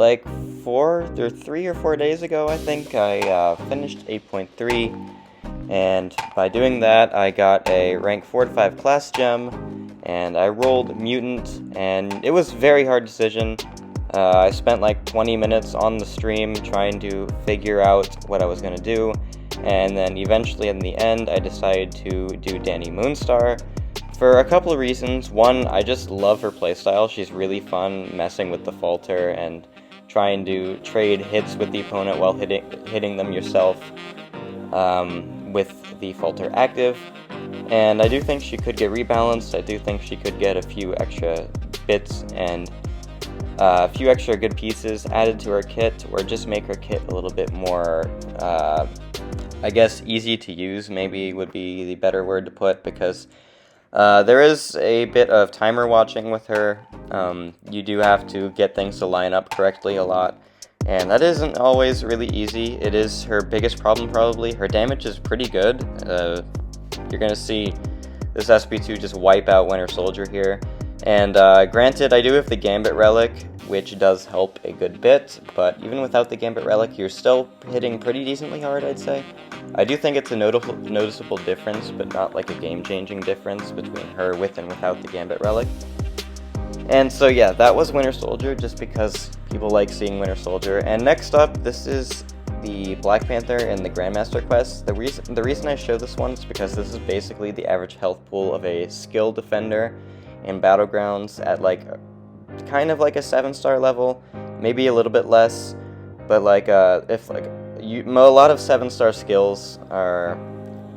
like 3 or 4 days ago, I think, I finished 8.3, and by doing that, I got a rank 4 to 5 class gem, and I rolled Mutant, and it was a very hard decision. I spent like 20 minutes on the stream trying to figure out what I was going to do, and then eventually in the end, I decided to do Danny Moonstar for a couple of reasons. One, I just love her playstyle. She's really fun messing with the Falter and trying to trade hits with the opponent while hitting them yourself with the Falter active. And I do think she could get rebalanced. I do think she could get a few extra bits and a few extra good pieces added to her kit, or just make her kit a little bit more, I guess, easy to use, maybe would be the better word to put, because there is a bit of timer watching with her. You do have to get things to line up correctly a lot, and that isn't always really easy. It is her biggest problem, probably. Her damage is pretty good. You're going to see this SP2 just wipe out Winter Soldier here. And granted, I do have the Gambit Relic, which does help a good bit, but even without the Gambit Relic, you're still hitting pretty decently hard, I'd say. I do think it's a noticeable difference, but not like a game-changing difference between her with and without the Gambit Relic. And so yeah, that was Winter Soldier, just because people like seeing Winter Soldier. And next up, this is the Black Panther and the Grandmaster quest. The reason I show this one is because this is basically the average health pool of a skill defender in Battlegrounds at like kind of like a 7-star level, maybe a little bit less, but like if like a lot of 7-star skills are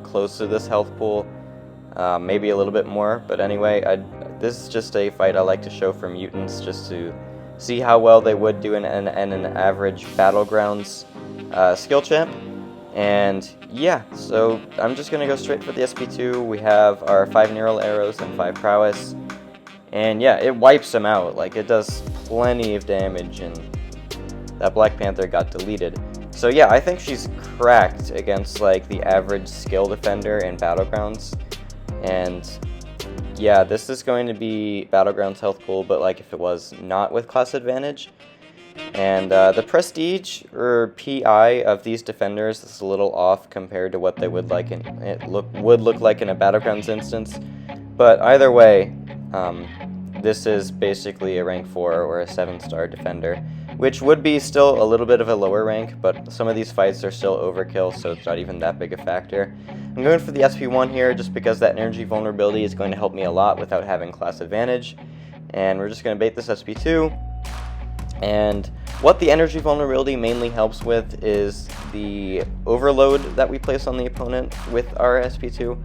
close to this health pool, maybe a little bit more. But anyway, this is just a fight I like to show for mutants, just to see how well they would do in an average Battlegrounds skill champ. And yeah, so I'm just gonna go straight for the SP2. We have our 5 neural arrows and 5 prowess. And yeah, it wipes him out. Like, it does plenty of damage, and that Black Panther got deleted. So yeah, I think she's cracked against like the average skill defender in Battlegrounds. And yeah, this is going to be Battlegrounds health pool, but like if it was not with class advantage. And the prestige or PI of these defenders is a little off compared to what they would like would look like in a Battlegrounds instance. But either way, this is basically a rank 4 or a 7-star defender, which would be still a little bit of a lower rank, but some of these fights are still overkill, so it's not even that big a factor. I'm going for the SP1 here just because that energy vulnerability is going to help me a lot without having class advantage. And we're just going to bait this SP2. And what the energy vulnerability mainly helps with is the overload that we place on the opponent with our SP2.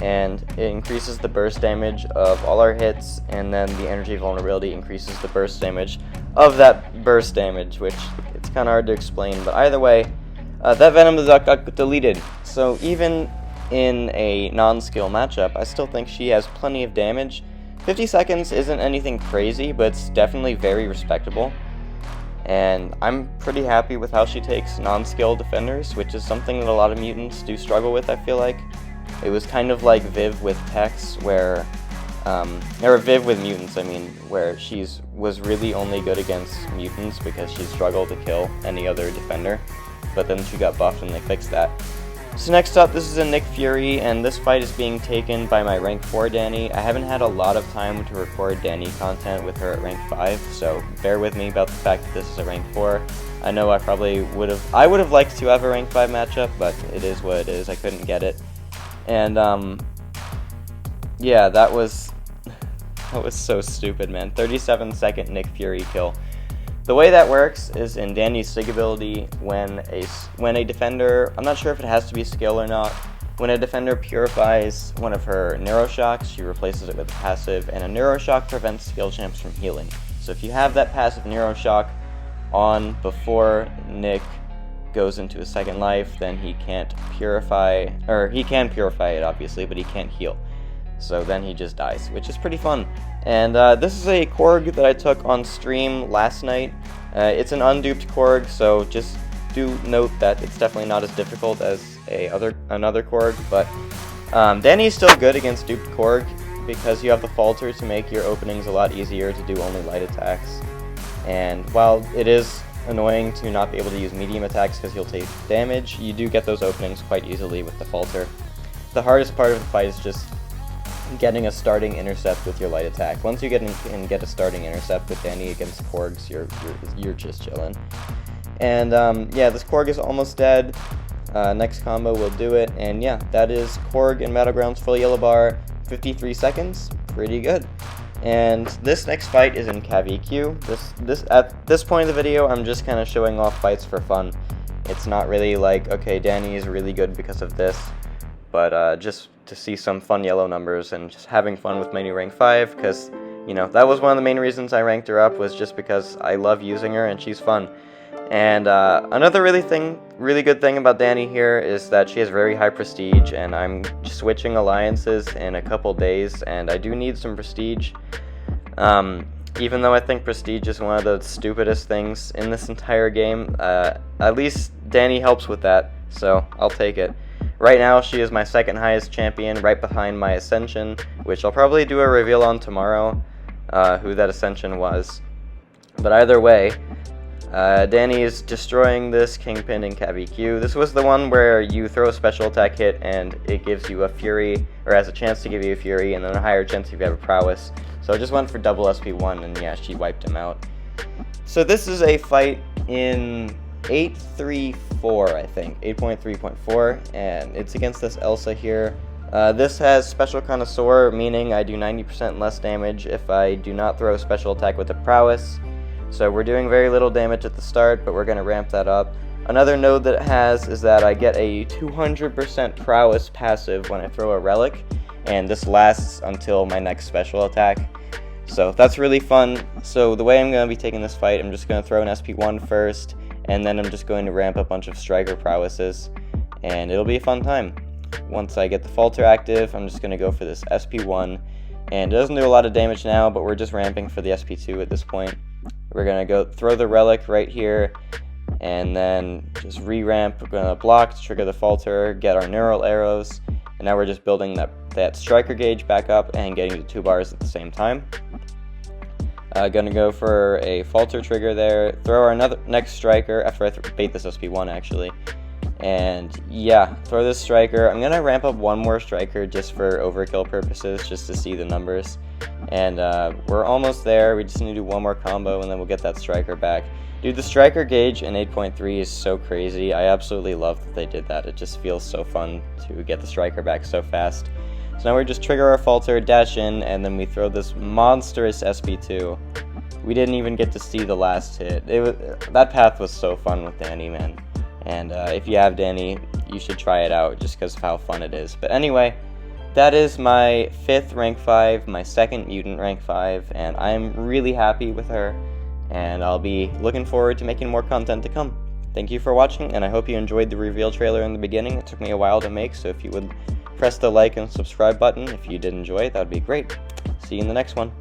And it increases the burst damage of all our hits, and then the energy vulnerability increases the burst damage of that burst damage, which it's kind of hard to explain, but either way, that Venom got deleted. So even in a non-skill matchup, I still think she has plenty of damage. 50 seconds isn't anything crazy, but it's definitely very respectable. And I'm pretty happy with how she takes non-skill defenders, which is something that a lot of mutants do struggle with, I feel like. It was kind of like Viv with Tex, where, or Viv with mutants, I mean, where was really only good against mutants because she struggled to kill any other defender, but then she got buffed and they fixed that. So next up, this is a Nick Fury, and this fight is being taken by my rank 4 Danny. I haven't had a lot of time to record Danny content with her at rank 5, so bear with me about the fact that this is a rank 4. I know I would have liked to have a rank 5 matchup, but it is what it is. I couldn't get it. And yeah, that was so stupid, man. 37-second Nick Fury kill. The way that works is in Danny's Sig ability, when a defender, I'm not sure if it has to be skill or not, when a defender purifies one of her Neuroshocks, she replaces it with a passive, and a Neuroshock prevents skill champs from healing. So if you have that passive Neuroshock on before Nick goes into his second life, then he can't purify, or he can purify it obviously, but he can't heal. So then he just dies, which is pretty fun. And this is a Korg that I took on stream last night. It's an unduped Korg, so just do note that it's definitely not as difficult as another Korg, but Danny's still good against duped Korg because you have the Falter to make your openings a lot easier to do only light attacks. And while it is annoying to not be able to use medium attacks because you'll take damage, you do get those openings quite easily with the falter. The hardest part of the fight is just getting a starting intercept with your light attack. Once you get a starting intercept with Danny against Korgs, you're just chilling. And yeah, this Korg is almost dead. Next combo will do it, and yeah, that is Korg in Battlegrounds full yellow bar, 53 seconds, pretty good. And this next fight is in CavEQ. At this point of the video, I'm just kind of showing off fights for fun. It's not really like, okay, Danny is really good because of this, but just to see some fun yellow numbers and just having fun with my new rank 5, because, you know, that was one of the main reasons I ranked her up, was just because I love using her and she's fun. And another really good thing about Danny here is that she has very high prestige, and I'm switching alliances in a couple days, and I do need some prestige. Even though I think prestige is one of the stupidest things in this entire game, at least Danny helps with that, so I'll take it. Right now, she is my second highest champion, right behind my Ascension, which I'll probably do a reveal on tomorrow, who that Ascension was. But either way, Danny is destroying this Kingpin in CavEQ. This was the one where you throw a special attack hit and it gives you a Fury, or has a chance to give you a Fury, and then a higher chance if you have a Prowess. So I just went for double SP1, and yeah, she wiped him out. So this is a fight in 8.3.4, I think, 8.3.4, and it's against this Elsa here. This has Special Connoisseur, meaning I do 90% less damage if I do not throw a special attack with a Prowess. So we're doing very little damage at the start, but we're going to ramp that up. Another node that it has is that I get a 200% Prowess passive when I throw a Relic, and this lasts until my next special attack. So that's really fun. So the way I'm going to be taking this fight, I'm just going to throw an SP1 first, and then I'm just going to ramp a bunch of Striker Prowesses, and it'll be a fun time. Once I get the Falter active, I'm just going to go for this SP1, and it doesn't do a lot of damage now, but we're just ramping for the SP2 at this point. We're going to go throw the Relic right here, and then just re-ramp. We're going to block to trigger the Falter, get our Neural Arrows, and now we're just building that Striker gauge back up and getting the 2 bars at the same time. Gonna go for a Falter trigger there, throw our next Striker after I bait this SP1 actually. And yeah, throw this Striker. I'm gonna ramp up one more Striker just for overkill purposes, just to see the numbers. And we're almost there. We just need to do one more combo and then we'll get that Striker back. Dude, the Striker gauge in 8.3 is so crazy. I absolutely love that they did that. It just feels so fun to get the Striker back so fast. So now we just trigger our Falter, dash in, and then we throw this monstrous SP2. We didn't even get to see the last hit. That path was so fun with Danny, man. And if you have Danny, you should try it out just because of how fun it is. But anyway, that is my 5th rank 5, my 2nd mutant rank 5, and I'm really happy with her. And I'll be looking forward to making more content to come. Thank you for watching, and I hope you enjoyed the reveal trailer in the beginning. It took me a while to make, so if you would press the like and subscribe button if you did enjoy it, that would be great. See you in the next one.